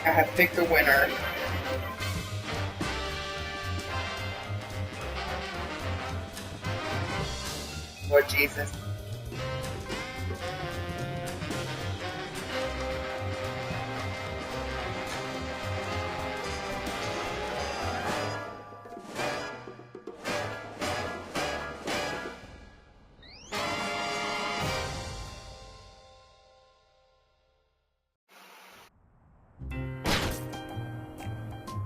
I have picked the winner. Lord Jesus.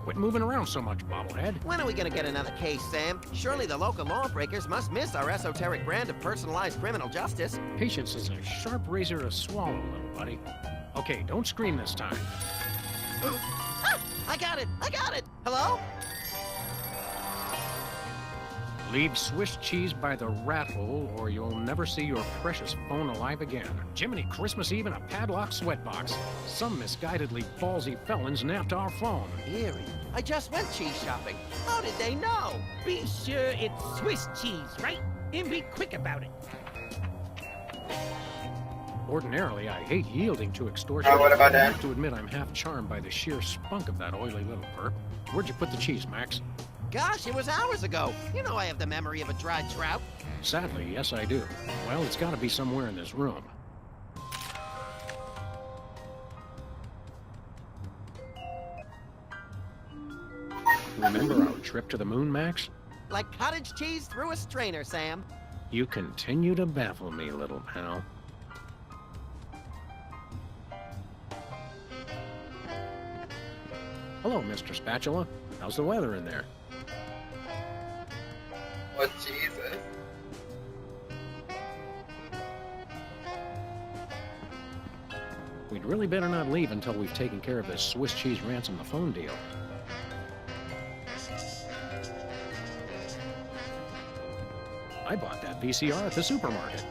Quit moving around so much, bobblehead. When are we gonna get another case, Sam? Surely the local lawbreakers must miss our esoteric brand of personalized criminal justice. Patience is a sharp razor to swallow, little buddy. Okay, don't scream this time. Ah, I got it! I got it! Hello? Leave Swiss cheese by the rat hole, or you'll never see your precious phone alive again. Jiminy Christmas Eve in a padlocked sweatbox. Some misguidedly ballsy felons napped our phone. Eerie. I just went cheese shopping. How did they know? Be sure it's Swiss cheese, right? And be quick about it. Ordinarily, I hate yielding to extortion. Oh, what about I that? have to admit I'm half charmed by the sheer spunk of that oily little perp. Where'd you put the cheese, Max? Gosh, it was hours ago. You know I have the memory of a dried trout. Sadly, yes I do. Well, it's gotta be somewhere in this room. Remember our trip to the moon, Max? Like cottage cheese through a strainer, Sam. You continue to baffle me, little pal. Hello, Mr. Spatula. How's the weather in there? Lord Jesus. We'd really better not leave until we've taken care of this Swiss cheese ransom the phone deal. I bought that VCR at the supermarket.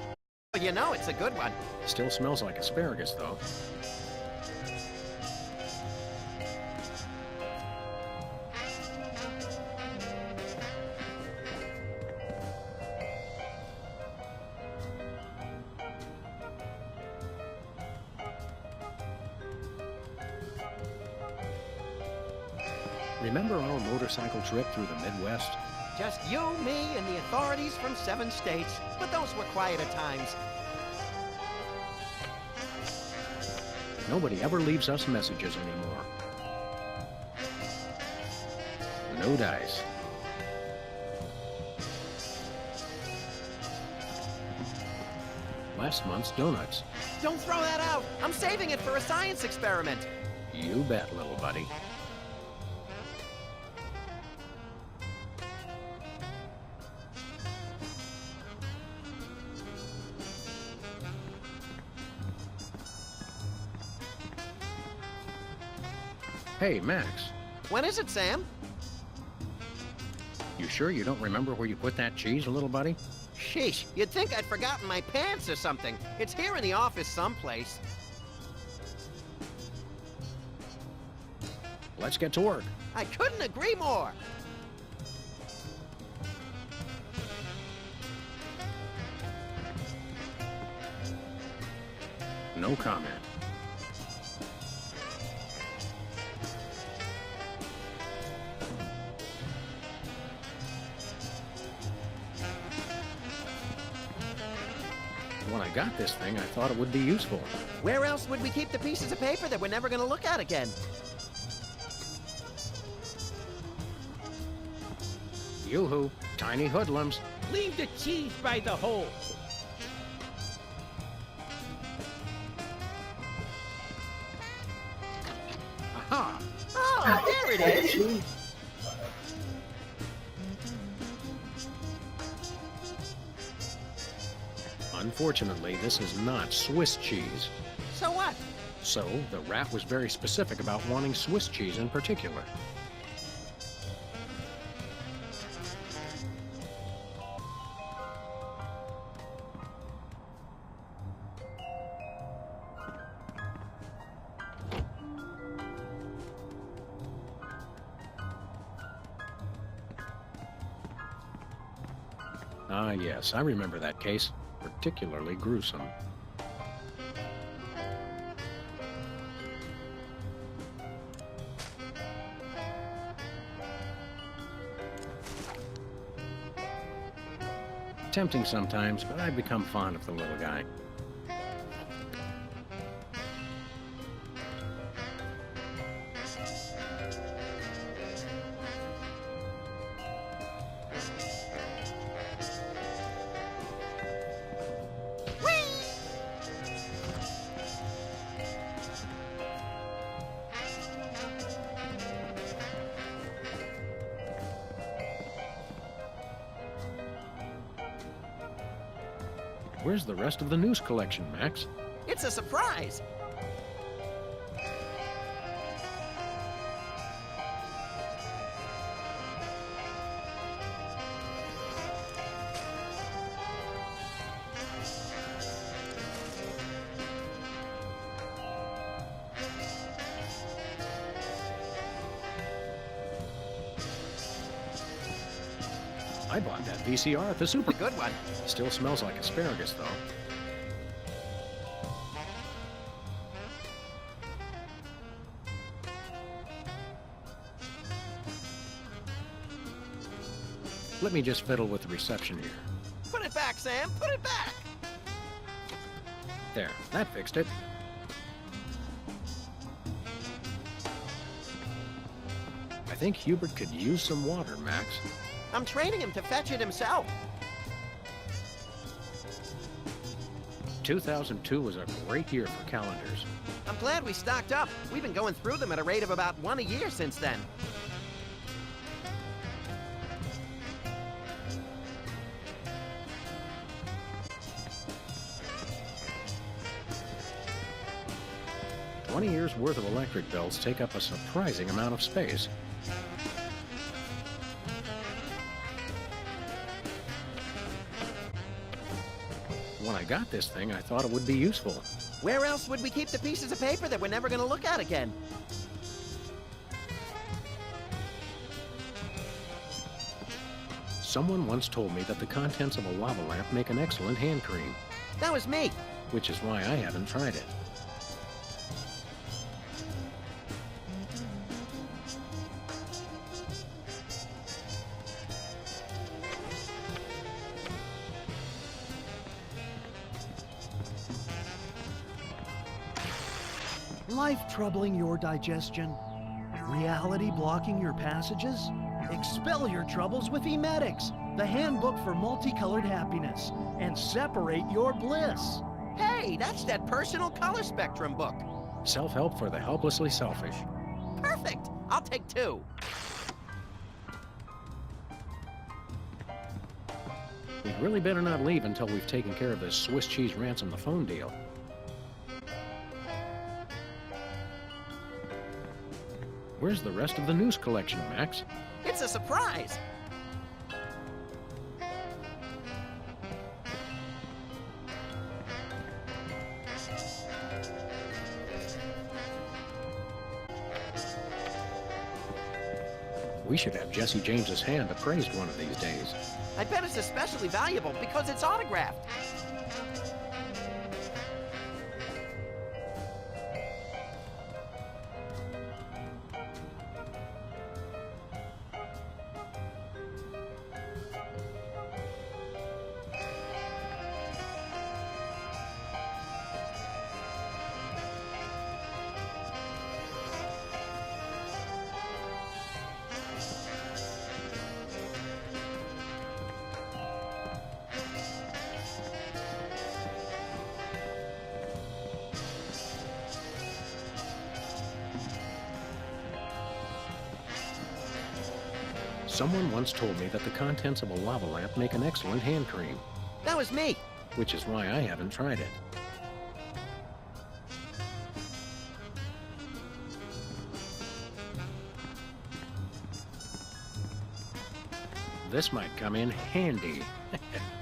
You know it's a good one. Still smells like asparagus, though. Remember our motorcycle trip through the Midwest? Just you, me, and the authorities from 7 states. But those were quieter times. Nobody ever leaves us messages anymore. No dice. Last month's donuts. Don't throw that out. I'm saving it for a science experiment. You bet, little buddy. Hey, Max. When is it, Sam? You sure you don't remember where you put that cheese, little buddy? Sheesh, you'd think I'd forgotten my pants or something. It's here in the office someplace. Let's get to work. I couldn't agree more. No comment. When I got this thing, I thought it would be useful. Where else would we keep the pieces of paper that we're never going to look at again? Yoo-hoo, tiny hoodlums. Leave the cheese by the hole. Aha! Oh, there it is. Unfortunately, this is not Swiss cheese. So what? So, the rat was very specific about wanting Swiss cheese in particular. Ah, yes, I remember that case. Particularly gruesome. Tempting sometimes, but I've become fond of the little guy. Where's the rest of the news collection, Max? It's a surprise. I bought that VCR at the super. Good one. Still smells like asparagus, though. Let me just fiddle with the reception here. Put it back, Sam. Put it back. There, that fixed it. I think Hubert could use some water, Max. I'm training him to fetch it himself. 2002 was a great year for calendars. I'm glad we stocked up. We've been going through them at a rate of about one a year since then. $20 years worth of electric bills take up a surprising amount of space. When I got this thing, I thought it would be useful. Where else would we keep the pieces of paper that we're never going to look at again? Someone once told me that the contents of a lava lamp make an excellent hand cream, That was me. which is why I haven't tried it. Life troubling your digestion? Reality blocking your passages? Expel your troubles with Emetics, the handbook for multicolored happiness, and separate your bliss. Hey, that's that personal color spectrum book. Self-help for the helplessly selfish. Perfect. I'll take 2. We'd really better not leave until we've taken care of this Swiss cheese ransom the phone deal. Where's the rest of the news collection, Max? It's a surprise. We should have Jesse James's hand appraised one of these days. I bet it's especially valuable because it's autographed. Someone once told me that the contents of a lava lamp make an excellent hand cream, That was me. which is why I haven't tried it. This might come in handy.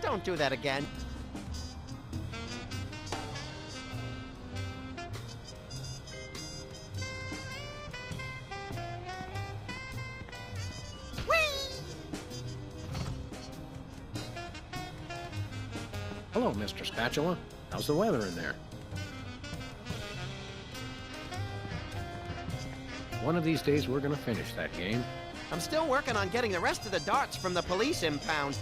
Don't do that again. Hello, Mr. Spatula. How's the weather in there? One of these days, we're gonna finish that game. I'm still working on getting the rest of the darts from the police impound.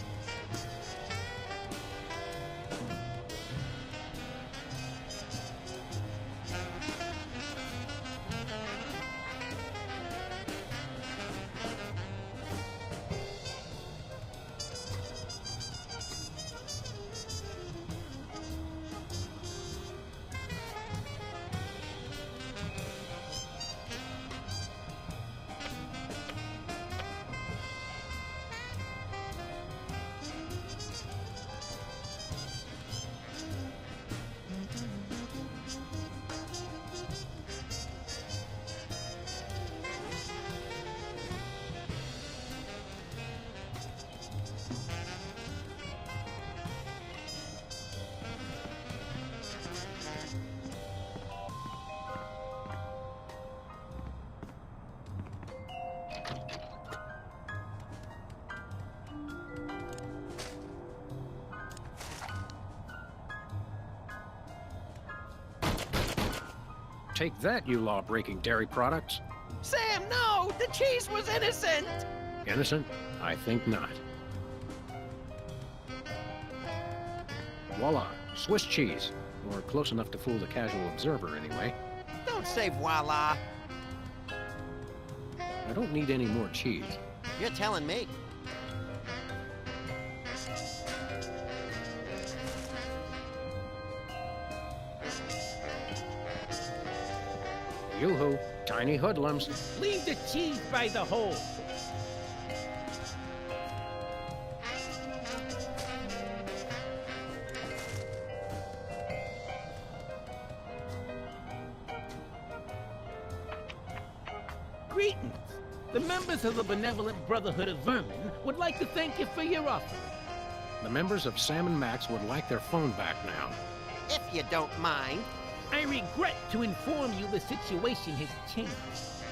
Take that, you law-breaking dairy products. Sam, no! The cheese was innocent! Innocent? I think not. Voila, Swiss cheese. Or close enough to fool the casual observer, anyway. Don't say voila. I don't need any more cheese. You're telling me. Yoo-hoo, tiny hoodlums. Leave the cheese by the hole. Greetings. The members of the Benevolent Brotherhood of Vermin would like to thank you for your offering. The members of Sam and Max would like their phone back now. If you don't mind. I regret to inform you the situation has changed,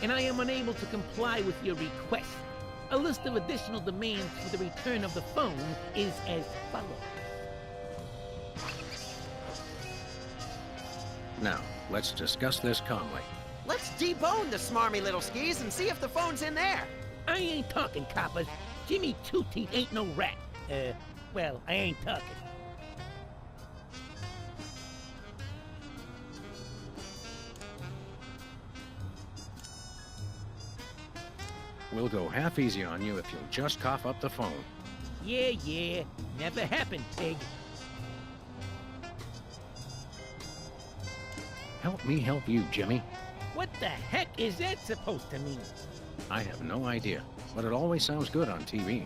and I am unable to comply with your request. A list of additional demands for the return of the phone is as follows. Now, let's discuss this calmly. Let's debone the smarmy little skis and see if the phone's in there. I ain't talking, coppers. Jimmy Two-Teeth ain't no rat. Well, I ain't talking. We'll go half easy on you if you'll just cough up the phone. Yeah. Never happened, pig. Help me help you, Jimmy. What the heck is that supposed to mean? I have no idea, but it always sounds good on TV.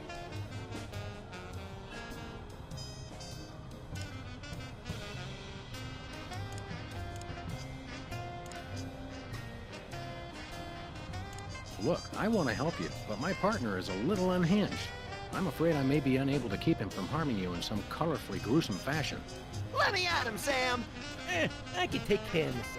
Look, I want to help you, but my partner is a little unhinged. I'm afraid I may be unable to keep him from harming you in some colorfully gruesome fashion. Let me at him, Sam. I can take care of myself.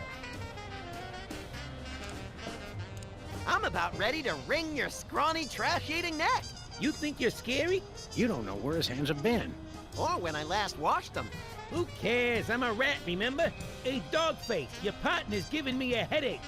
I'm about ready to wring your scrawny, trash-eating neck. You think you're scary? You don't know where his hands have been. Or when I last washed them. Who cares? I'm a rat, remember? Hey, Dogface, your partner's giving me a headache.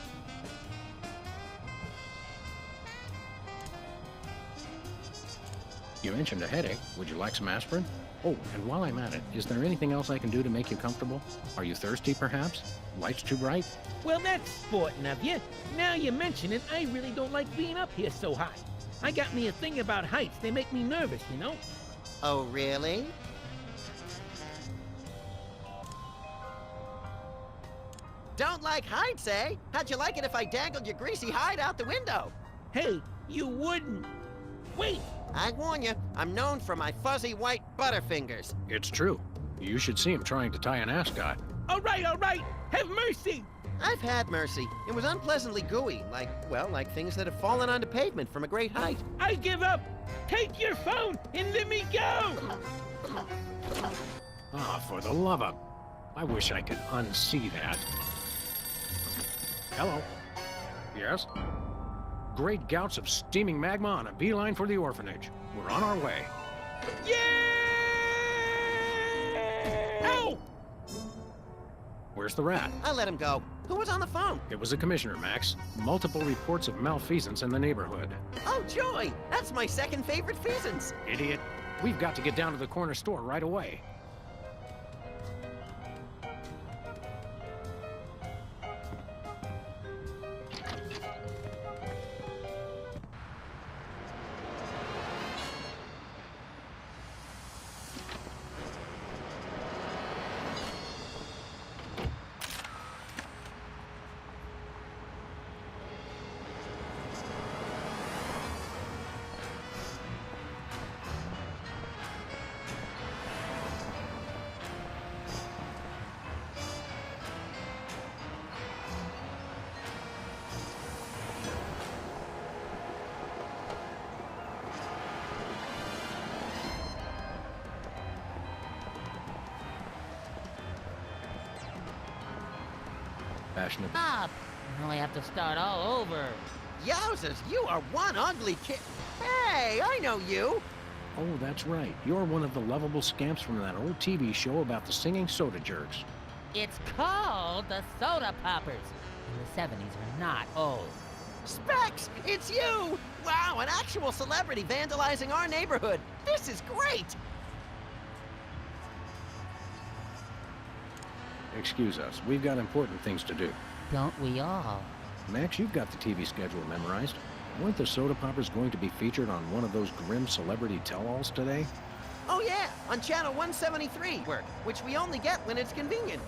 You mentioned a headache. Would you like some aspirin? Oh, and while I'm at it, is there anything else I can do to make you comfortable? Are you thirsty, perhaps? Lights too bright? Well, that's sporting of you. Now you mention it, I really don't like being up here so high. I got me a thing about heights. They make me nervous, you know? Oh, really? Don't like heights, eh? How'd you like it if I dangled your greasy hide out the window? Hey, you wouldn't. Wait! I warn you, I'm known for my fuzzy white butterfingers. It's true. You should see him trying to tie an ascot. All right, have mercy! I've had mercy. It was unpleasantly gooey, like things that have fallen onto pavement from a great height. I give up! Take your phone and let me go! Ah, for the love of... I wish I could unsee that. Hello? Yes? Great gouts of steaming magma on a beeline for the orphanage. We're on our way. Yeah! Ow! Where's the rat? I let him go. Who was on the phone? It was the commissioner, Max. Multiple reports of malfeasance in the neighborhood. Oh, joy! That's my second favorite feasance. Idiot. We've got to get down to the corner store right away. Fashionable. Stop! Now I have to start all over. Yowzers, you are one ugly kid. Hey, I know you. Oh, that's right. You're one of the lovable scamps from that old TV show about the singing soda jerks. It's called the Soda Poppers. in the 70s are not old. Specs, it's you! Wow, an actual celebrity vandalizing our neighborhood. This is great! Excuse us, we've got important things to do. Don't we all? Max, you've got the TV schedule memorized. Weren't the Soda Poppers going to be featured on one of those grim celebrity tell-alls today? Oh yeah, on channel 173, which we only get when it's convenient.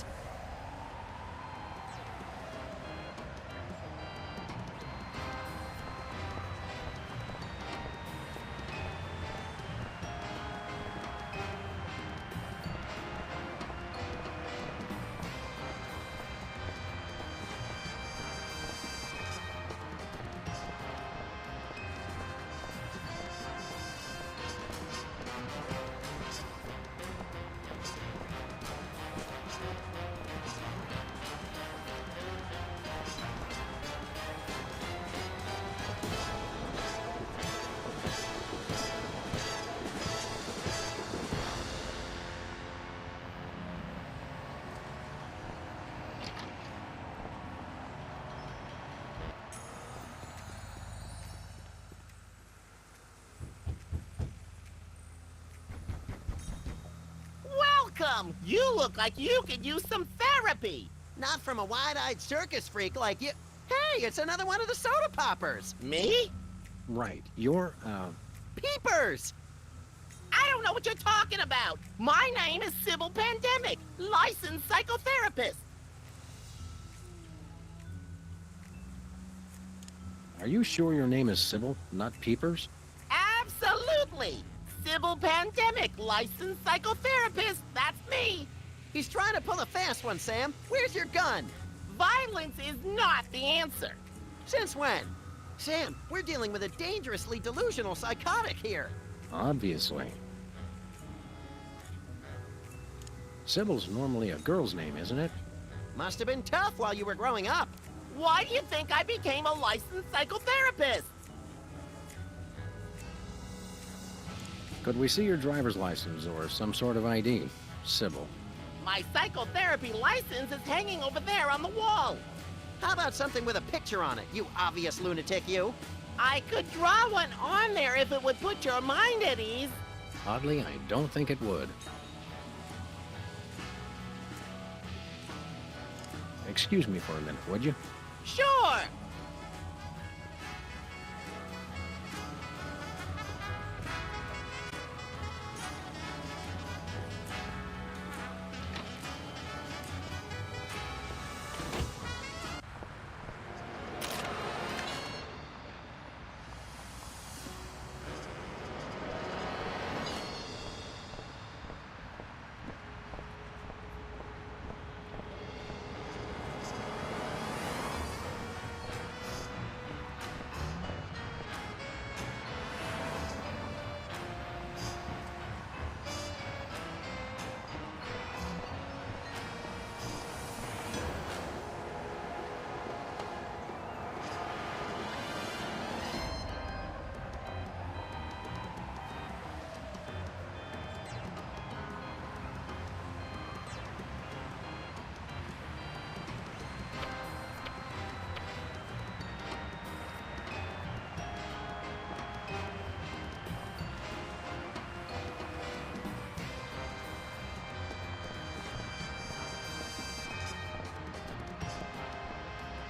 Welcome! You look like you could use some therapy! Not from a wide-eyed circus freak like you. Hey, it's another one of the Soda Poppers. Me? Right, you're, Peepers! I don't know what you're talking about! My name is Sybil Pandemic, licensed psychotherapist! are you sure your name is Sybil, not Peepers? Absolutely! Sybil Pandemic, licensed psychotherapist, that's me! He's trying to pull a fast one, Sam. Where's your gun? Violence is not the answer! Since when? Sam, we're dealing with a dangerously delusional psychotic here. Obviously. Sybil's normally a girl's name, isn't it? Must have been tough while you were growing up. Why do you think I became a licensed psychotherapist? Could we see your driver's license or some sort of ID, Sybil? My psychotherapy license is hanging over there on the wall. How about something with a picture on it, you obvious lunatic, you? I could draw one on there if it would put your mind at ease. Oddly, I don't think it would. Excuse me for a minute, would you? Sure.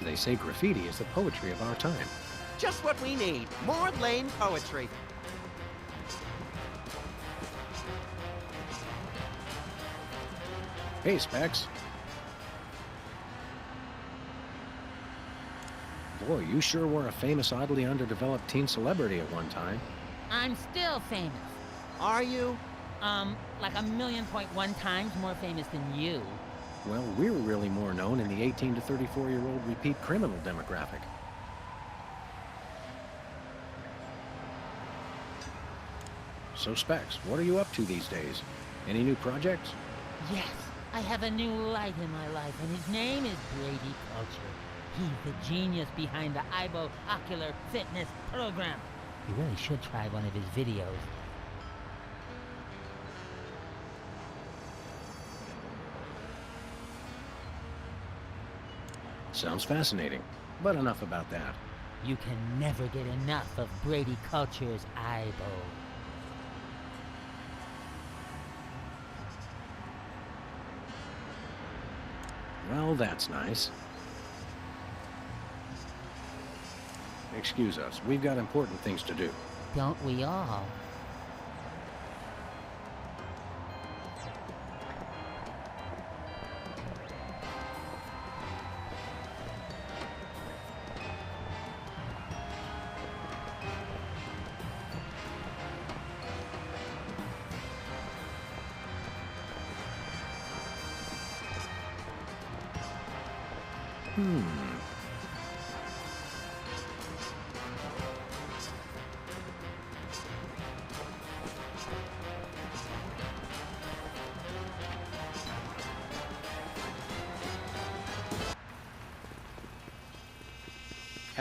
They say graffiti is the poetry of our time. Just what we need. More lane poetry. Hey, Specs. Boy, you sure were a famous, oddly underdeveloped teen celebrity at one time. I'm still famous. Are you? Like 1,000,000.1 times more famous than you. Well, we're really more known in the 18 to 34-year-old repeat criminal demographic. So, Specs, what are you up to these days? Any new projects? Yes, I have a new light in my life, and his name is Brady Culture. He's the genius behind the IBO Ocular Fitness Program. You really should try one of his videos. Sounds fascinating, but enough about that. You can never get enough of Brady Culture's Aibo. Well, that's nice. Excuse us, we've got important things to do. Don't we all?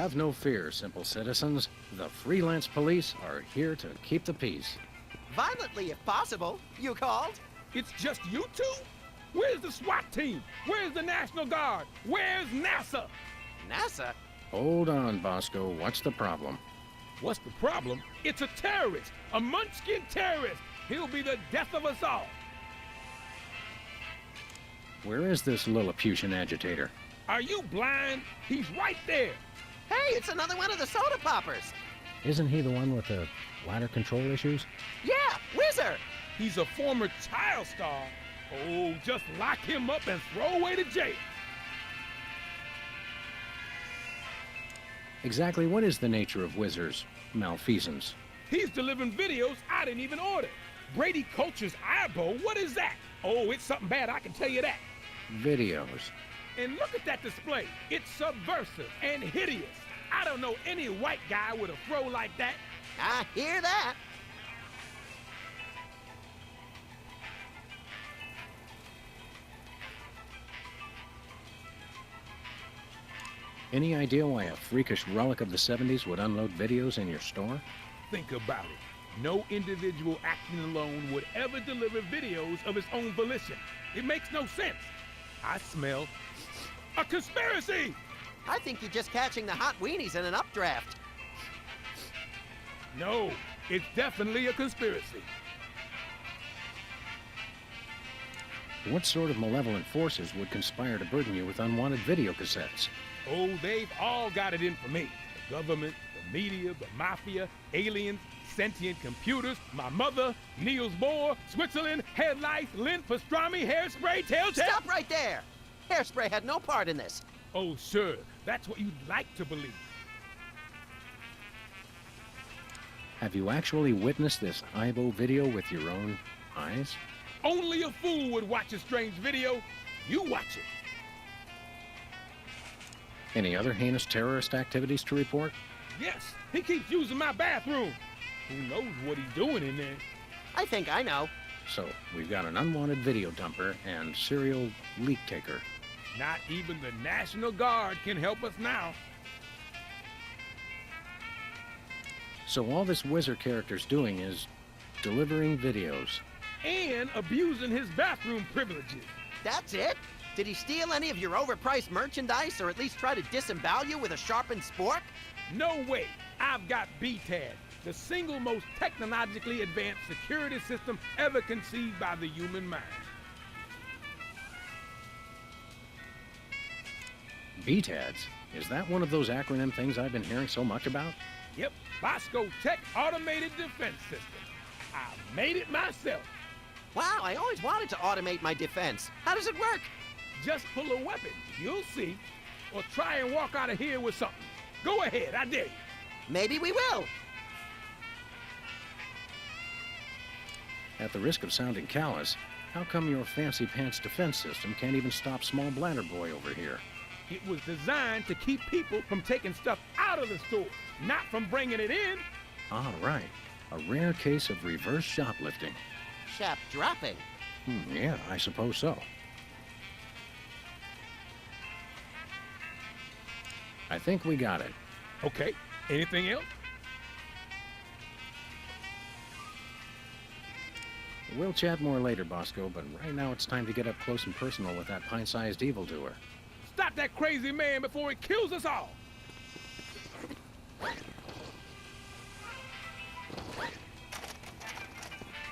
Have no fear, simple citizens. The freelance police are here to keep the peace. Violently, if possible. You called? It's just you two? Where's the SWAT team? Where's the National Guard? Where's NASA? NASA? Hold on, Bosco. What's the problem? What's the problem? It's a terrorist, a Munchkin terrorist. He'll be the death of us all. Where is this Lilliputian agitator? Are you blind? He's right there. Hey, it's another one of the soda poppers. Isn't he the one with the bladder control issues? Yeah, Whizzer. He's a former child star. Oh, just lock him up and throw away to jail. Exactly what is the nature of Whizzer's malfeasance? He's delivering videos I didn't even order. Brady Culture's Aibo, what is that? Oh, it's something bad, I can tell you that. Videos. And look at that display. It's subversive and hideous. I don't know any white guy with a throw like that. I hear that. Any idea why a freakish relic of the 70s would unload videos in your store? Think about it. No individual acting alone would ever deliver videos of his own volition. It makes no sense. I smell a conspiracy! I think you're just catching the hot weenies in an updraft. No, it's definitely a conspiracy. What sort of malevolent forces would conspire to burden you with unwanted video cassettes? Oh, they've all got it in for me. The government, the media, the mafia, aliens, sentient computers, my mother, Niels Bohr, Switzerland, headlights, lint, pastrami, hairspray, telltale... Stop right there! Hairspray had no part in this. Oh, sure. That's what you'd like to believe. Have you actually witnessed this Aibo video with your own eyes? Only a fool would watch a strange video. You watch it. Any other heinous terrorist activities to report? Yes, he keeps using my bathroom. Who knows what he's doing in there? I think I know. So, we've got an unwanted video dumper and serial leak taker. Not even the National Guard can help us now. So all this Whizzer character's doing is delivering videos. And abusing his bathroom privileges. That's it? Did he steal any of your overpriced merchandise or at least try to disembowel you with a sharpened spork? No way. I've got BTAD, the single most technologically advanced security system ever conceived by the human mind. BTADS? Is that one of those acronym things I've been hearing so much about? Yep, Bosco Tech Automated Defense System. I made it myself. Wow, I always wanted to automate my defense. How does it work? Just pull a weapon, you'll see. Or try and walk out of here with something. Go ahead, I dare you. Maybe we will. At the risk of sounding callous, how come your fancy pants defense system can't even stop small bladder boy over here? It was designed to keep people from taking stuff out of the store, not from bringing it in. Ah, right. A rare case of reverse shoplifting. Shop dropping. Yeah, I suppose so. I think we got it. Okay, anything else? We'll chat more later, Bosco, but right now it's time to get up close and personal with that pint-sized evildoer. Stop that crazy man before he kills us all.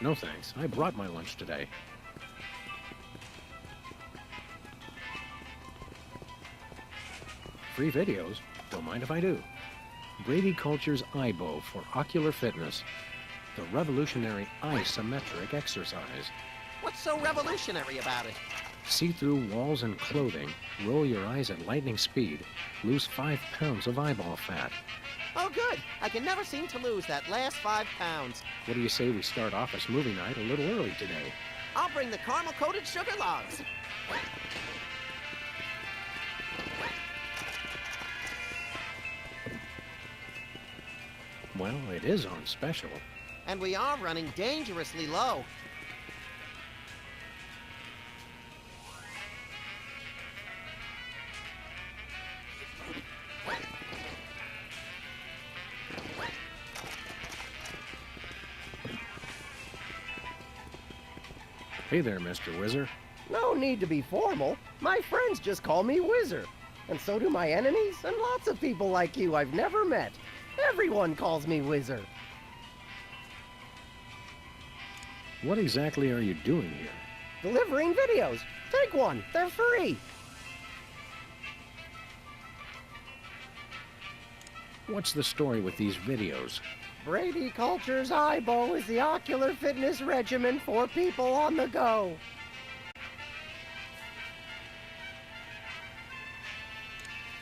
No thanks. I brought my lunch today. Free videos? Don't mind if I do. Brady Culture's iBow for ocular fitness. The revolutionary isometric exercise. What's so revolutionary about it? See through walls and clothing, roll your eyes at lightning speed, lose 5 pounds of eyeball fat. Oh, good. I can never seem to lose that last 5 pounds. What do you say we start office movie night a little early today? I'll bring the caramel-coated sugar logs. Well, it is on special. And we are running dangerously low. Hey there, Mr. Whizzer. No need to be formal. My friends just call me Whizzer. And so do my enemies, and lots of people like you I've never met. Everyone calls me Whizzer. What exactly are you doing here? Delivering videos. Take one. They're free. What's the story with these videos? Brady Culture's iBow is the ocular fitness regimen for people on the go.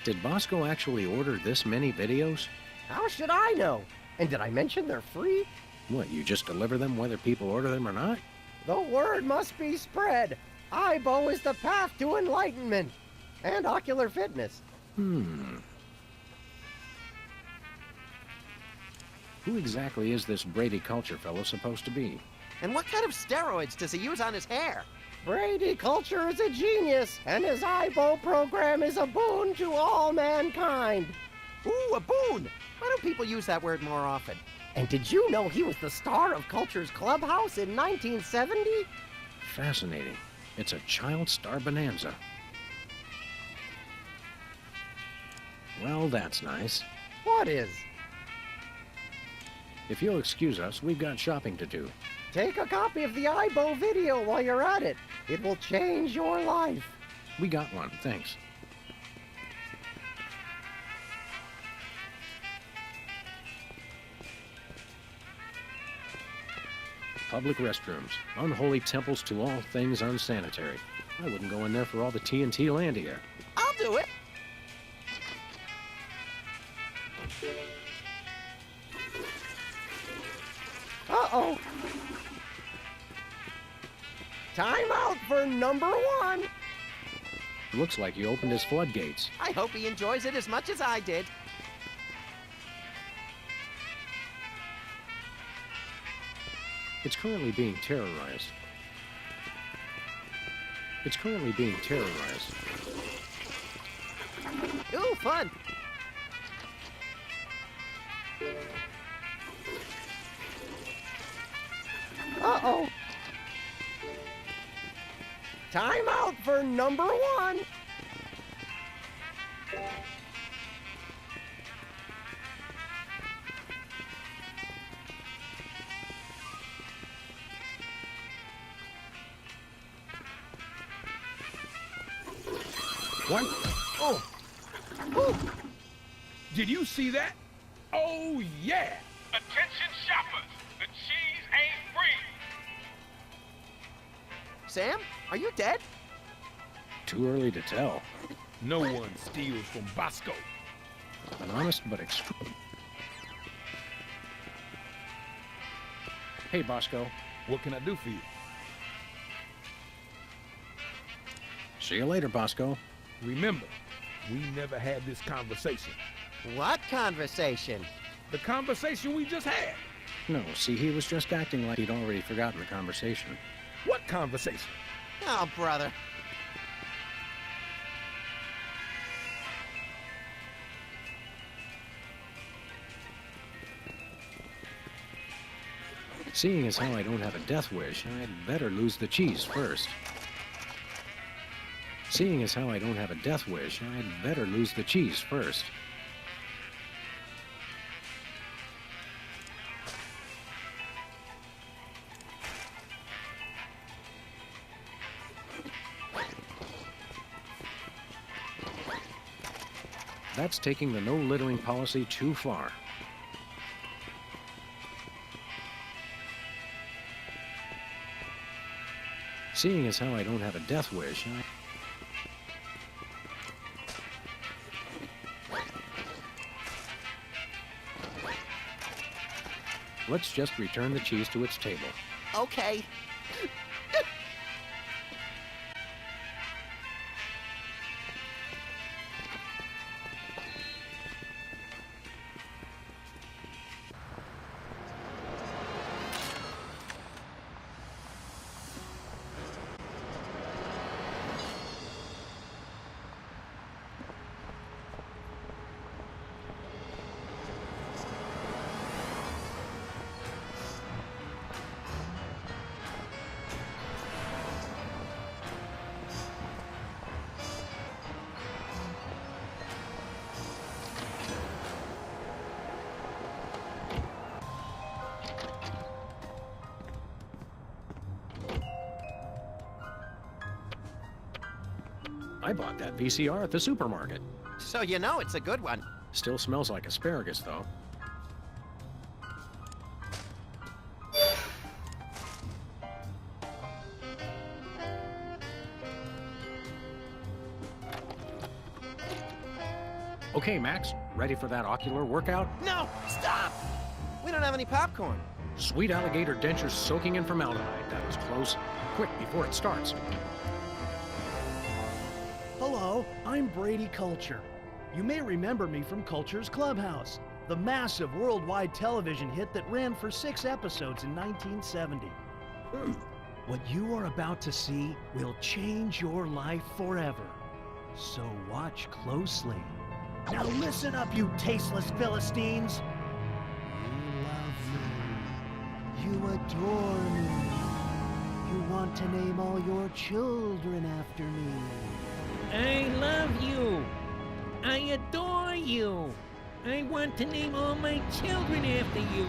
Did Bosco actually order this many videos? How should I know? And did I mention they're free? What, you just deliver them whether people order them or not? The word must be spread. iBow is the path to enlightenment and ocular fitness. Who exactly is this Brady Culture fellow supposed to be? And what kind of steroids does he use on his hair? Brady Culture is a genius, and his iBow program is a boon to all mankind. Ooh, a boon! Why don't people use that word more often? And did you know he was the star of Culture's Clubhouse in 1970? Fascinating. It's a child star bonanza. Well, that's nice. What is? If you'll excuse us, we've got shopping to do. Take a copy of the iBow video while you're at it. It will change your life. We got one, thanks. Public restrooms, unholy temples to all things unsanitary. I wouldn't go in there for all the TNT Landia. I'll do it. Uh-oh. Time out for number one. Looks like he opened his floodgates. I hope he enjoys it as much as I did. It's currently being terrorized. It's currently being terrorized. Ooh, fun. Uh-oh. Time out for number one. What? Oh! Ooh. Did you see that? Oh, yeah! Attention shoppers! The cheese ain't free! Sam, are you dead? Too early to tell. No one steals from Bosco. An honest but extreme. Hey, Bosco. What can I do for you? See you later, Bosco. Remember, we never had this conversation. What conversation? The conversation we just had. No, see, he was just acting like he'd already forgotten the conversation. What conversation? Oh, brother. Seeing as how I don't have a death wish, I'd better lose the cheese first. Seeing as how I don't have a death wish, I'd better lose the cheese first. That's taking the no littering policy too far. Seeing as how I don't have a death wish, let's just return the cheese to its table. Okay. I bought that VCR at the supermarket. So you know it's a good one. Still smells like asparagus, though. Okay, Max, ready for that ocular workout? No! Stop! We don't have any popcorn. Sweet alligator dentures soaking in formaldehyde. That was close. Quick, before it starts. Hello, I'm Brady Culture. You may remember me from Culture's Clubhouse, the massive worldwide television hit that ran for 6 episodes in 1970. What you are about to see will change your life forever. So watch closely. Now listen up, you tasteless Philistines. You love me. You adore me. You want to name all your children after me. I love you. I adore you. I want to name all my children after you.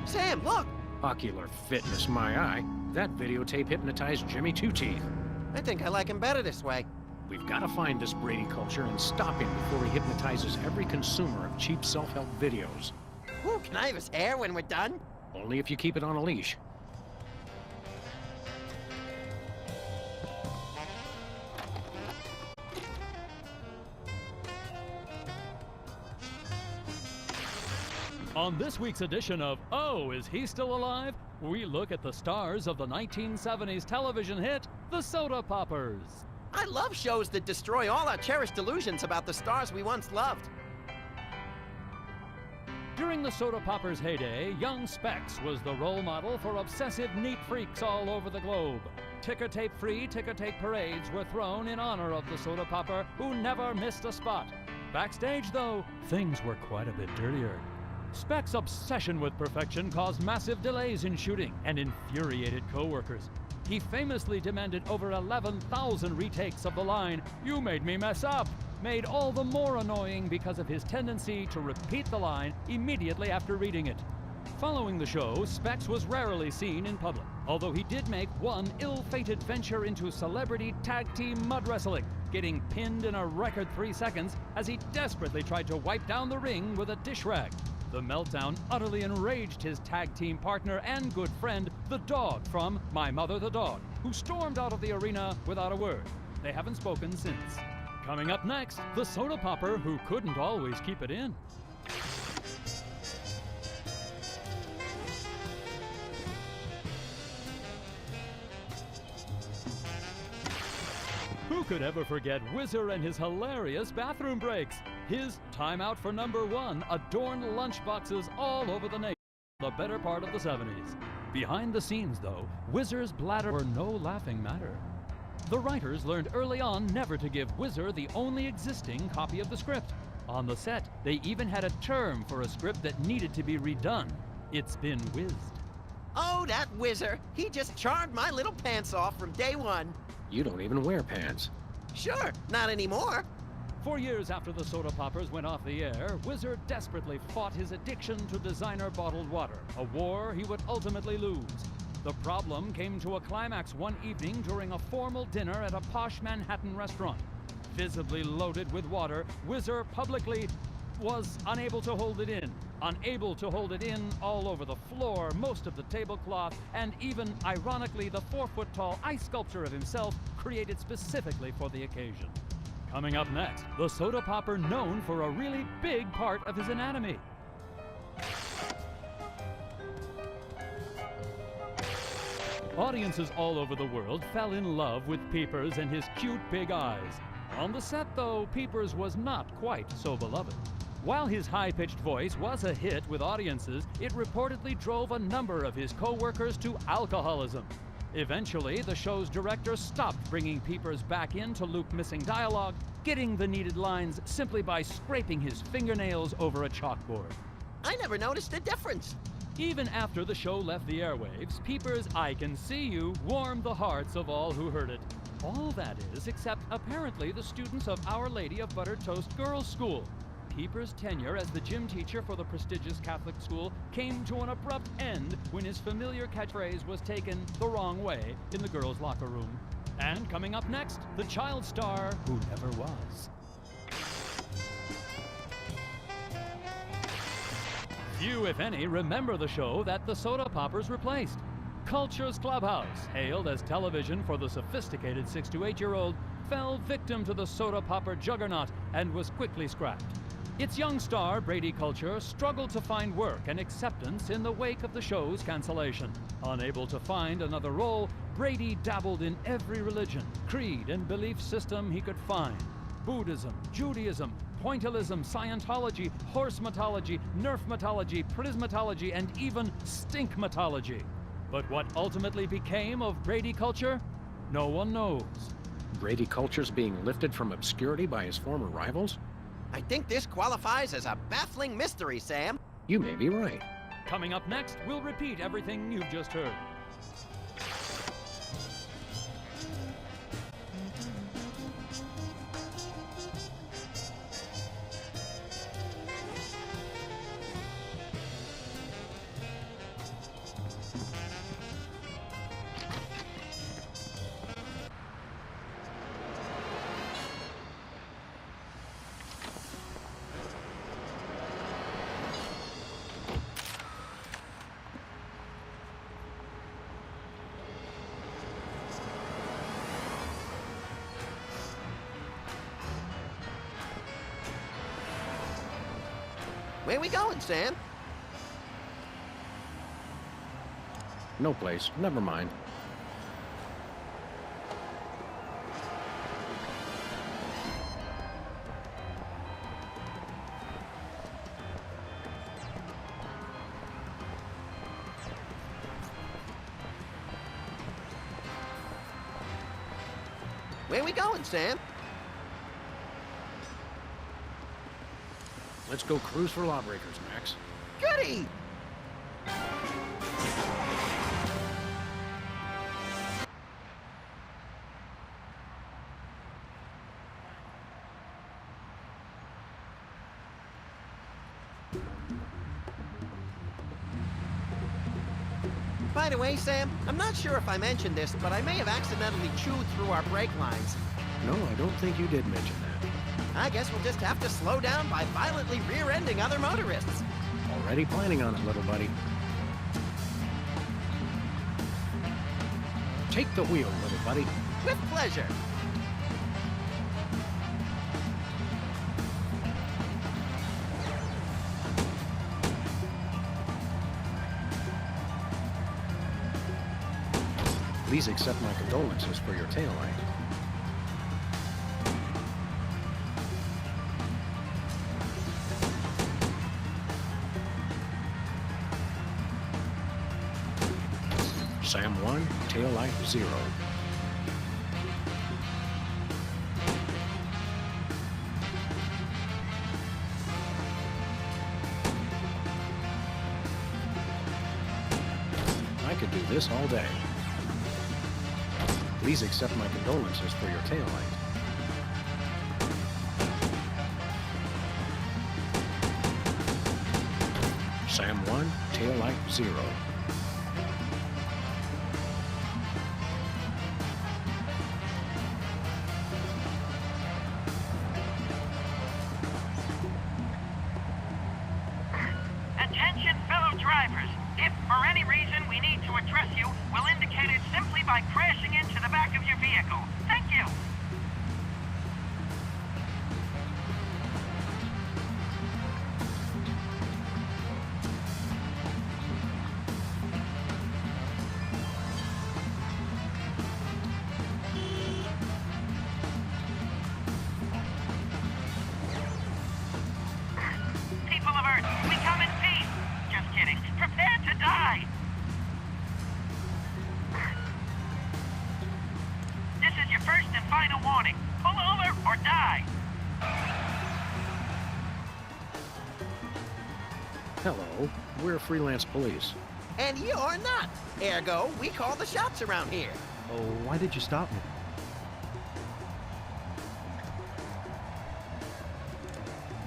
Sam, look! Ocular fitness, my eye. That videotape hypnotized Jimmy Two Teeth. I think I like him better this way. We've got to find this Brady Culture and stop him before he hypnotizes every consumer of cheap self-help videos. Ooh, can I have his hair when we're done? Only if you keep it on a leash. On this week's edition of Oh, Is He Still Alive?, we look at the stars of the 1970s television hit, The Soda Poppers. I love shows that destroy all our cherished delusions about the stars we once loved. During the Soda Poppers' heyday, young Specs was the role model for obsessive neat freaks all over the globe. Ticker-tape-free ticker-tape parades were thrown in honor of the Soda Popper, who never missed a spot. Backstage, though, things were quite a bit dirtier. Specs' obsession with perfection caused massive delays in shooting and infuriated co-workers. He famously demanded over 11,000 retakes of the line, "You made me mess up," made all the more annoying because of his tendency to repeat the line immediately after reading it. Following the show, Specs was rarely seen in public, although he did make one ill-fated venture into celebrity tag team mud wrestling, getting pinned in a record 3 seconds as he desperately tried to wipe down the ring with a dish rag. The meltdown utterly enraged his tag team partner and good friend, the Dog from My Mother the Dog, who stormed out of the arena without a word. They haven't spoken since. Coming up next, the Soda Popper who couldn't always keep it in. Who could ever forget Whizzer and his hilarious bathroom breaks? His timeout for number 1 adorned lunchboxes all over the nation the better part of the 70s. Behind the scenes, though, Whizzer's bladder were no laughing matter. The writers learned early on never to give Whizzer the only existing copy of the script. On the set, they even had a term for a script that needed to be redone. It's been whizzed. Oh, that Whizzer! He just charmed my little pants off from day one. You don't even wear pants. Sure, not anymore. 4 years after the Soda Poppers went off the air, Whizzer desperately fought his addiction to designer bottled water, a war he would ultimately lose. The problem came to a climax one evening during a formal dinner at a posh Manhattan restaurant. Visibly loaded with water, Whizzer publicly was unable to hold it in. Unable to hold it in all over the floor, most of the tablecloth, and even, ironically, the 4-foot-tall ice sculpture of himself created specifically for the occasion. Coming up next, the Soda Popper known for a really big part of his anatomy. Audiences all over the world fell in love with Peepers and his cute big eyes. On the set, though, Peepers was not quite so beloved. While his high-pitched voice was a hit with audiences, it reportedly drove a number of his co-workers to alcoholism. Eventually, the show's director stopped bringing Peepers back in to loop missing dialogue, getting the needed lines simply by scraping his fingernails over a chalkboard. I never noticed a difference. Even after the show left the airwaves, Peepers' "I Can See You" warmed the hearts of all who heard it. All that is, except apparently the students of Our Lady of Buttered Toast Girls' School. Peepers' tenure as the gym teacher for the prestigious Catholic school came to an abrupt end when his familiar catchphrase was taken the wrong way in the girls' locker room. And coming up next, the child star who never was. Few, if any, remember the show that the Soda Poppers replaced. Culture's Clubhouse, hailed as television for the sophisticated 6 to 8-year-old, fell victim to the Soda Popper juggernaut and was quickly scrapped. Its young star, Brady Culture, struggled to find work and acceptance in the wake of the show's cancellation. Unable to find another role, Brady dabbled in every religion, creed, and belief system he could find. Buddhism, Judaism, pointillism, Scientology, horsematology, nerfmatology, prismatology, and even stinkmatology. But what ultimately became of Brady Culture? No one knows. Brady Culture's being lifted from obscurity by his former rivals? I think this qualifies as a baffling mystery, Sam. You may be right. Coming up next, we'll repeat everything you've just heard. Where we going, Sam? No place. Never mind. Where we going, Sam? Let's go cruise for lawbreakers, Max. Goody! By the way, Sam, I'm not sure if I mentioned this, but I may have accidentally chewed through our brake lines. No, I don't think you did mention that. I guess we'll just have to slow down by violently rear-ending other motorists. Already planning on it, little buddy. Take the wheel, little buddy. With pleasure. Please accept my condolences for your tail light. Sam 1, tail light 0. I could do this all day. Please accept my condolences for your tail light. Sam 1, taillight 0. Attention, fellow drivers. If for any reason we need to address you, we'll indicate it simply by crashing into the back of your vehicle. Thank you. People of Earth, we come in peace. Just kidding. Prepare to die. This is your first and final warning. Pull over or die. Hello, we're freelance police. And you're not. Ergo, we call the shots around here. Oh, why did you stop me?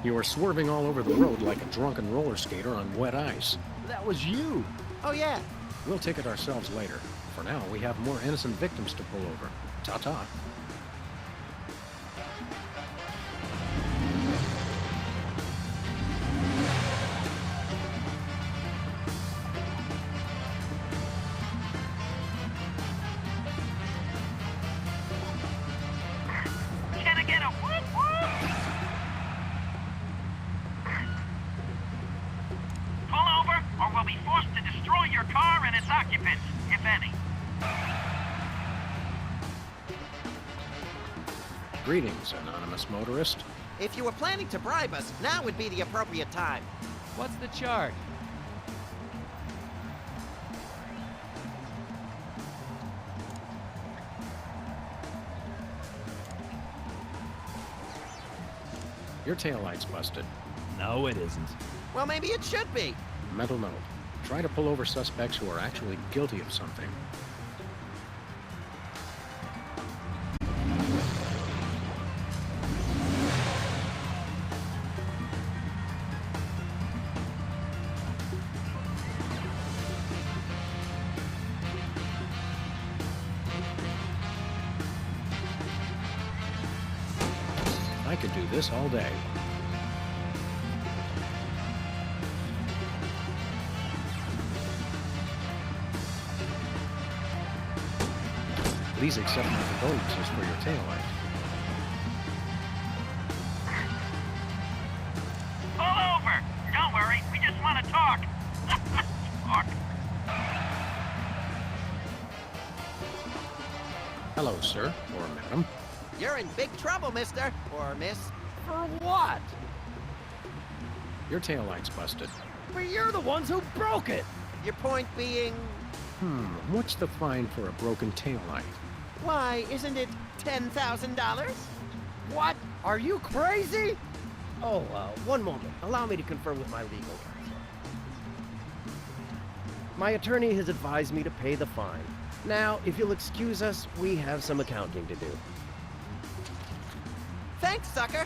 You were swerving all over the road like a drunken roller skater on wet ice. That was you! Oh, yeah. We'll ticket ourselves later. For now, we have more innocent victims to pull over. Ta-ta. Can I get a whoop whoop? Pull over, or we'll be forced to destroy your car and its occupants, if any. Greetings, anonymous motorist. If you were planning to bribe us, now would be the appropriate time. What's the charge? Your taillight's busted. No, it isn't. Well, maybe it should be. Mental note. Try to pull over suspects who are actually guilty of something. I could do this all day. Please accept my condolences for your taillight. Pull over. Don't worry, we just want to talk. Talk. Hello, sir, or madam. You're in big trouble, mister. Or miss. For what? Your taillight's busted. But you're the ones who broke it! Your point being... What's the fine for a broken taillight? Why, isn't it $10,000? What? Are you crazy? Oh, one moment. Allow me to confer with my legal counsel. My attorney has advised me to pay the fine. Now, if you'll excuse us, we have some accounting to do. Thanks, sucker.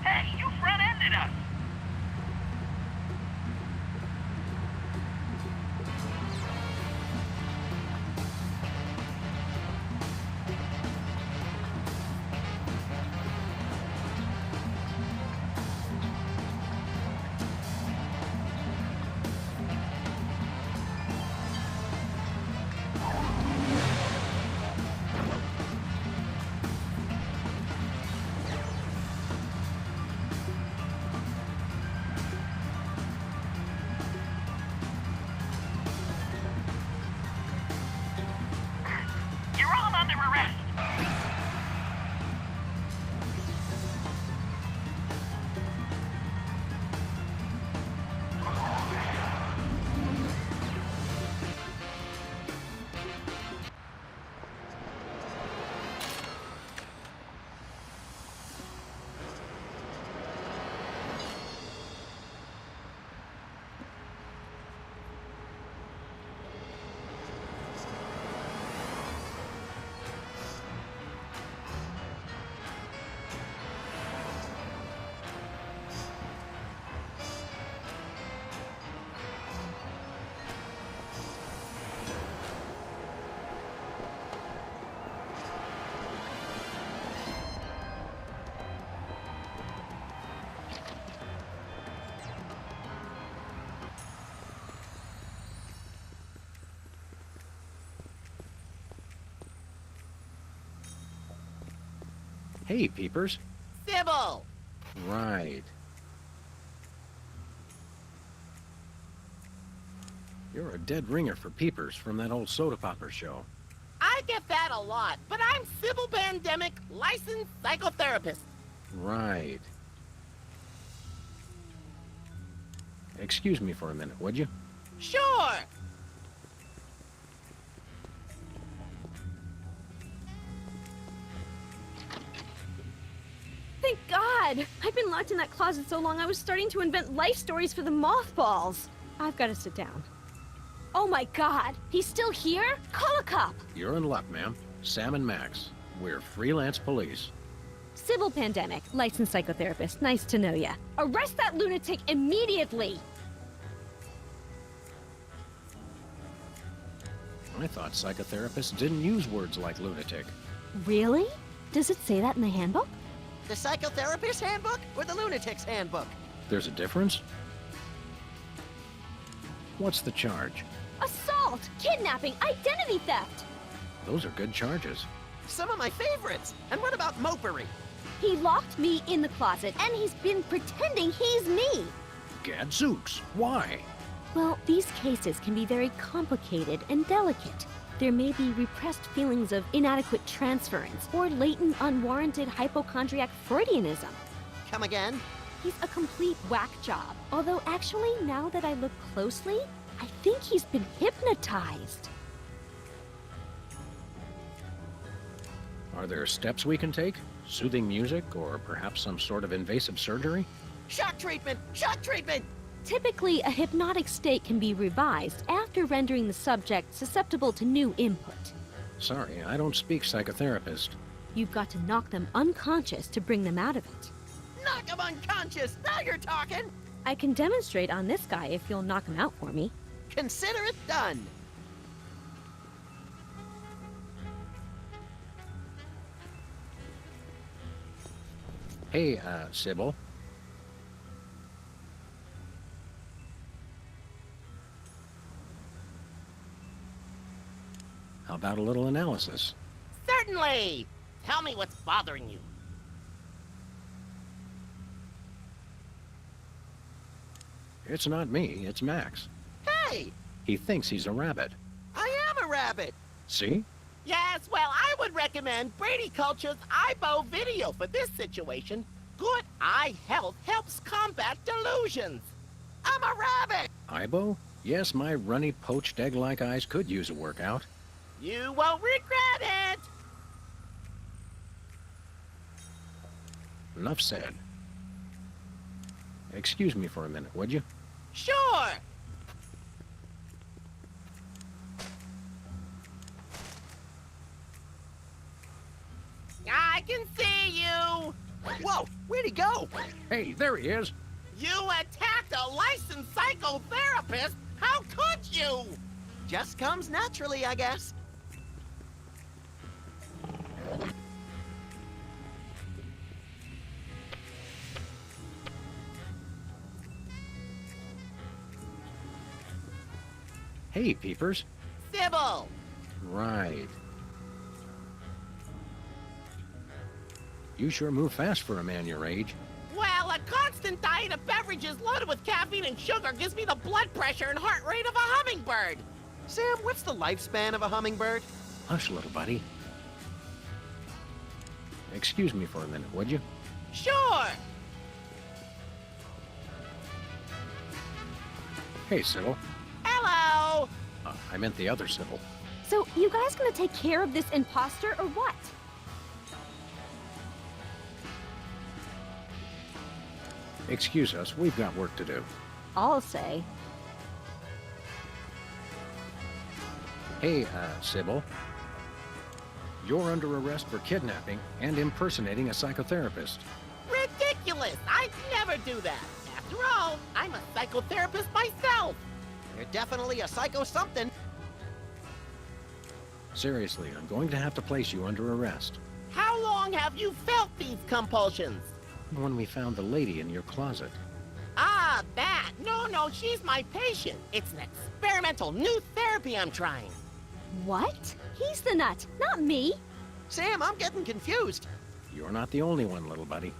Hey, you front-ended us. Hey, Peepers. Sybil! Right. You're a dead ringer for Peepers from that old soda popper show. I get that a lot, but I'm Sybil Pandemic, licensed psychotherapist. Right. Excuse me for a minute, would you? Sure! Thank God! I've been locked in that closet so long I was starting to invent life stories for the mothballs. I've got to sit down. Oh my God! He's still here? Call a cop! You're in luck, ma'am. Sam and Max. We're freelance police. Sybil Pandemic, licensed psychotherapist. Nice to know ya. Arrest that lunatic immediately! I thought psychotherapists didn't use words like lunatic. Really? Does it say that in the handbook? The psychotherapist handbook or the lunatic's handbook? There's a difference? What's the charge? Assault! Kidnapping! Identity theft! Those are good charges. Some of my favorites. And what about mopery? He locked me in the closet, and he's been pretending he's me! Gadzooks, why? Well, these cases can be very complicated and delicate. There may be repressed feelings of inadequate transference or latent unwarranted hypochondriac Freudianism. Come again? He's a complete whack job. Although actually, now that I look closely, I think he's been hypnotized. Are there steps we can take? Soothing music or perhaps some sort of invasive surgery? Shock treatment! Shock treatment! Typically, a hypnotic state can be revised after rendering the subject susceptible to new input. Sorry, I don't speak psychotherapist. You've got to knock them unconscious to bring them out of it. Knock him unconscious! Now you're talking! I can demonstrate on this guy if you'll knock him out for me. Consider it done! Hey, Sybil. How about a little analysis? Certainly! Tell me what's bothering you. It's not me, it's Max. Hey! He thinks he's a rabbit. I am a rabbit! See? Yes, well, I would recommend Brady Culture's EyeBow video for this situation. Good eye health helps combat delusions. I'm a rabbit! Ibo? Yes, my runny, poached egg-like eyes could use a workout. You won't regret it! Enough said. Excuse me for a minute, would you? Sure! I can see you! Whoa! Where'd he go? Hey, there he is! You attacked a licensed psychotherapist? How could you? Just comes naturally, I guess. Hey, Peepers. Sybil! Right. You sure move fast for a man your age. Well, a constant diet of beverages loaded with caffeine and sugar gives me the blood pressure and heart rate of a hummingbird. Sam, what's the lifespan of a hummingbird? Hush, little buddy. Excuse me for a minute, would you? Sure! Hey, Sybil. Hello! I meant the other Sybil. So, you guys gonna take care of this imposter or what? Excuse us, we've got work to do. I'll say. Hey, Sybil. You're under arrest for kidnapping and impersonating a psychotherapist. Ridiculous! I'd never do that. After all, I'm a psychotherapist myself. You're definitely a psycho-something. Seriously, I'm going to have to place you under arrest. How long have you felt these compulsions? When we found the lady in your closet. Ah, that. No, she's my patient. It's an experimental new therapy I'm trying. What? He's the nut, not me. Sam, I'm getting confused. You're not the only one, little buddy.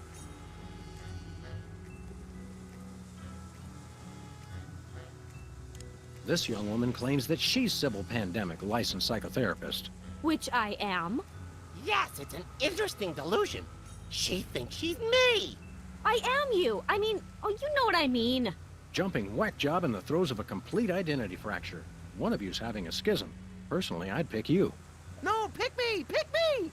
This young woman claims that she's Sybil Pandemic, licensed psychotherapist. Which I am. Yes, it's an interesting delusion. She thinks she's me. I am you. I mean, oh, you know what I mean. Jumping whack job in the throes of a complete identity fracture. One of you's having a schism. Personally, I'd pick you. No, pick me! Pick me!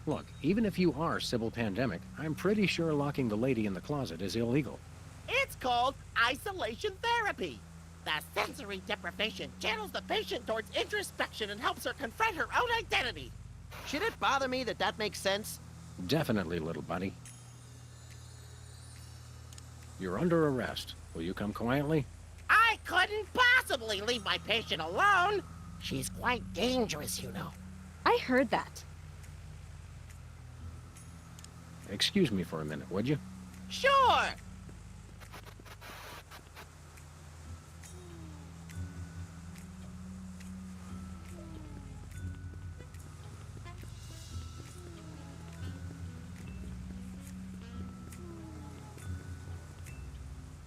Look, even if you are Sybil Pandemic, I'm pretty sure locking the lady in the closet is illegal. It's called isolation therapy. The sensory deprivation channels the patient towards introspection and helps her confront her own identity. Should it bother me that that makes sense? Definitely, little buddy. You're under arrest. Will you come quietly? I couldn't possibly leave my patient alone. She's quite dangerous, you know. I heard that. Excuse me for a minute, would you? Sure.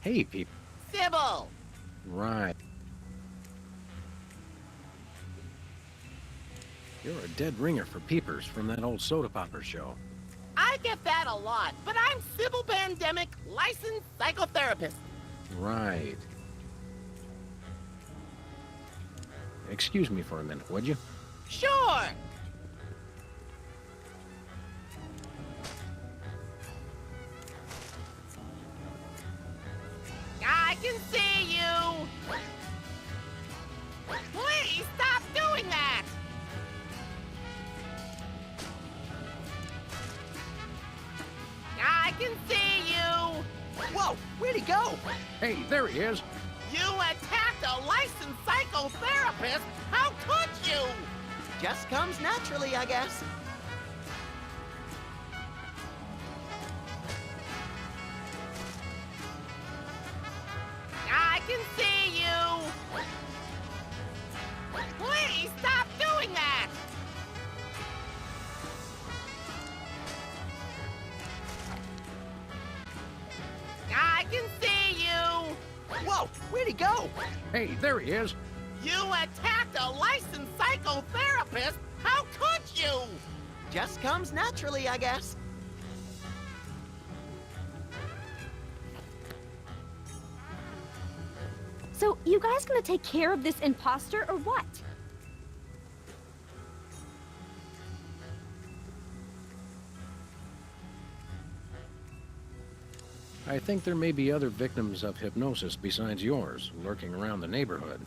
Hey, people. Sybil! Right. You're a dead ringer for peepers from that old soda popper show. I get that a lot, but I'm Sybil Pandemic, licensed psychotherapist. Right. Excuse me for a minute, would you? Sure. I can see you. Please stop doing that. I can see you. Whoa, where'd he go? Hey, there he is. You attacked a licensed psychotherapist. How could you? Just comes naturally, I guess. I can see you. Please stop doing that. I can see you. Whoa, where'd he go? Hey, there he is. You attacked a licensed psychotherapist. How could you? Just comes naturally, I guess. So, you guys gonna take care of this imposter or what? I think there may be other victims of hypnosis besides yours, lurking around the neighborhood.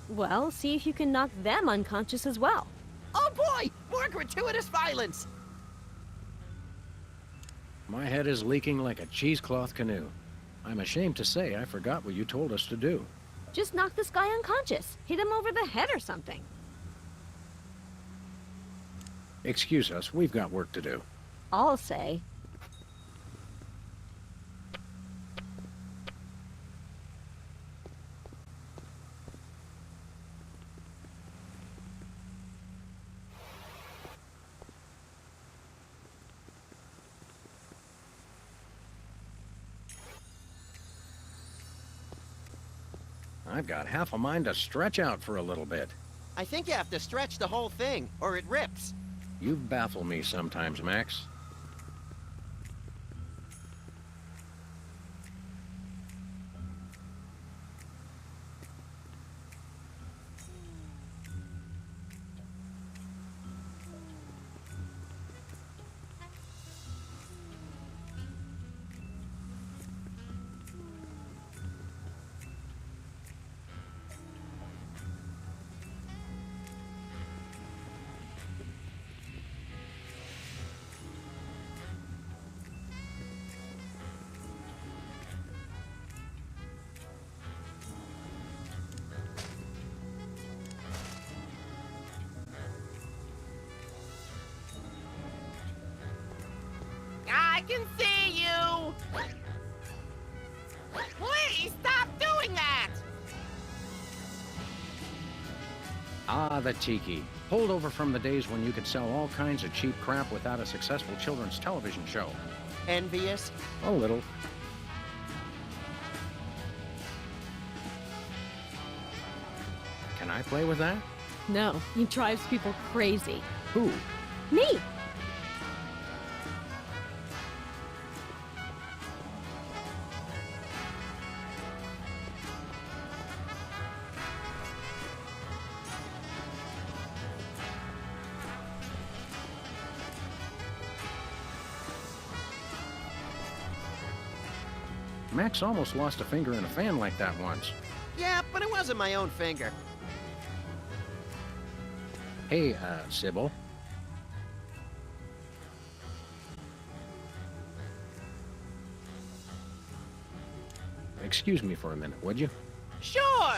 Well, see if you can knock them unconscious as well. Oh boy, more gratuitous violence. My head is leaking like a cheesecloth canoe. I'm ashamed to say I forgot what you told us to do. Just knock this guy unconscious. Hit him over the head or something. Excuse us, we've got work to do. I'll say. I've got half a mind to stretch out for a little bit. I think you have to stretch the whole thing, or it rips. You baffle me sometimes, Max. I can see you. Please stop doing that. Ah, the tiki. Holdover from the days when you could sell all kinds of cheap crap without a successful children's television show. Envious? A little. Can I play with that? No, he drives people crazy. Who? Me! Max almost lost a finger in a fan like that once. Yeah, but it wasn't my own finger. Hey, Sybil. Excuse me for a minute, would you? Sure!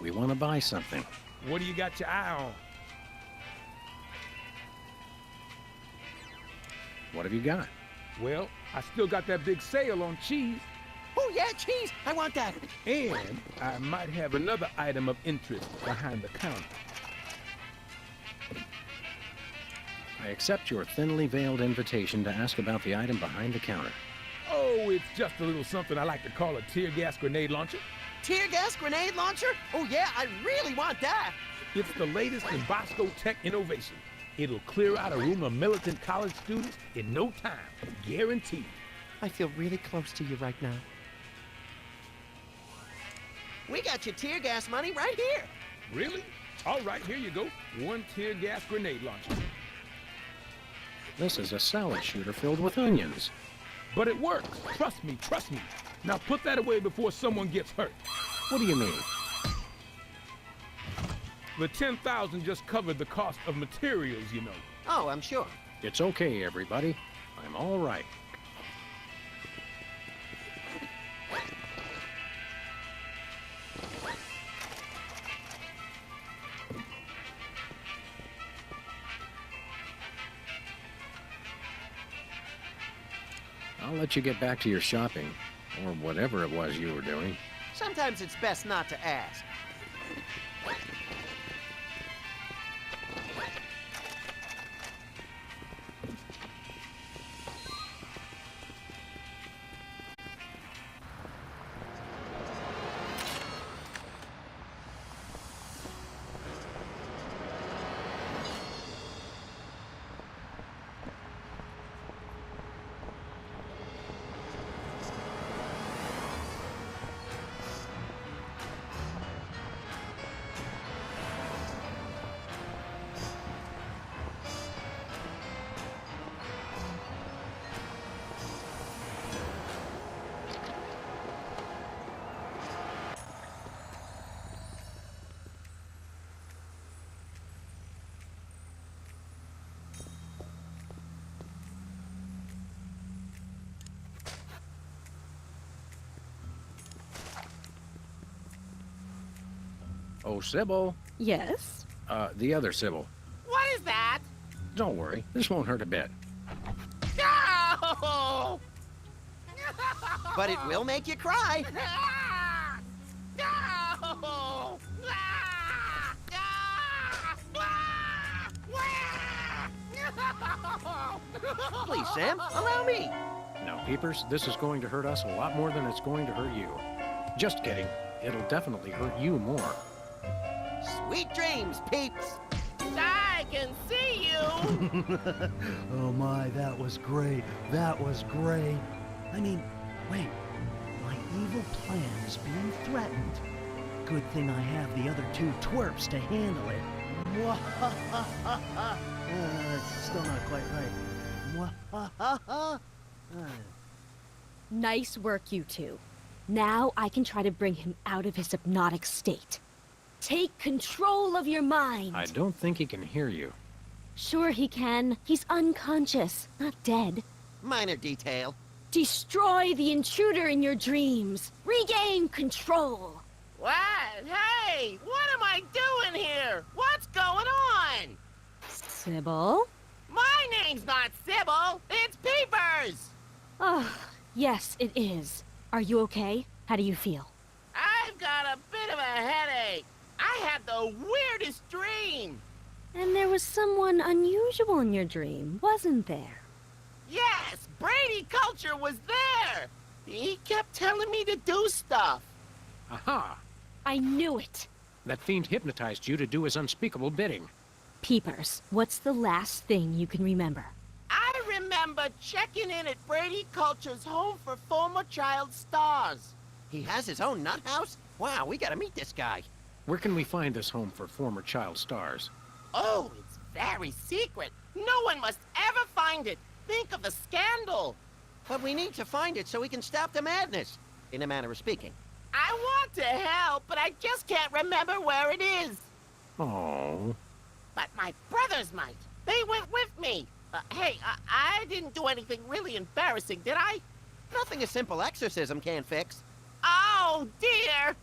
We want to buy something. What do you got your eye on? What have you got? Well, I still got that big sale on cheese. Oh, yeah, cheese! I want that! And I might have another item of interest behind the counter. I accept your thinly veiled invitation to ask about the item behind the counter. Oh, it's just a little something I like to call a tear gas grenade launcher. Tear gas grenade launcher? Oh, yeah, I really want that! It's the latest in Bosco Tech innovation. It'll clear out a room of militant college students in no time, guaranteed. I feel really close to you right now. We got your tear gas money right here. Really? All right, here you go. One tear gas grenade launcher. This is a salad shooter filled with onions. But it works. Trust me, trust me. Now put that away before someone gets hurt. What do you mean? The $10,000 just covered the cost of materials, you know. Oh, I'm sure. It's okay, everybody. I'm all right. I'll let you get back to your shopping, or whatever it was you were doing. Sometimes it's best not to ask. Oh, Sybil. Yes? The other Sybil. What is that? Don't worry, this won't hurt a bit. No! But it will make you cry. No! Please, Sam, allow me. Now, Peepers, this is going to hurt us a lot more than it's going to hurt you. Just kidding. It'll definitely hurt you more. Sweet dreams, peeps. I can see you! Oh my, that was great. That was great. I mean, wait. My evil plan is being threatened. Good thing I have the other two twerps to handle it. It's still not quite right. Nice work, you two. Now I can try to bring him out of his hypnotic state. Take control of your mind. I don't think he can hear you. Sure he can. He's unconscious, not dead. Minor detail. Destroy the intruder in your dreams. Regain control. What? Hey, what am I doing here? What's going on? Sybil? My name's not Sybil, it's Peepers! Oh, yes, it is. Are you okay? How do you feel? I've got a bit of a headache. I had the weirdest dream. And there was someone unusual in your dream, wasn't there? Yes, Brady Culture was there. He kept telling me to do stuff. Aha! I knew it. That fiend hypnotized you to do his unspeakable bidding. Peepers, what's the last thing you can remember? I remember checking in at Brady Culture's home for former child stars. He has his own nut house? Wow, we gotta meet this guy. Where can we find this home for former child stars? Oh, it's very secret. No one must ever find it. Think of the scandal. But we need to find it so we can stop the madness, in a manner of speaking. I want to help, but I just can't remember where it is. Oh. But my brothers might. They went with me. Hey, I didn't do anything really embarrassing, did I? Nothing a simple exorcism can't fix. Oh, dear.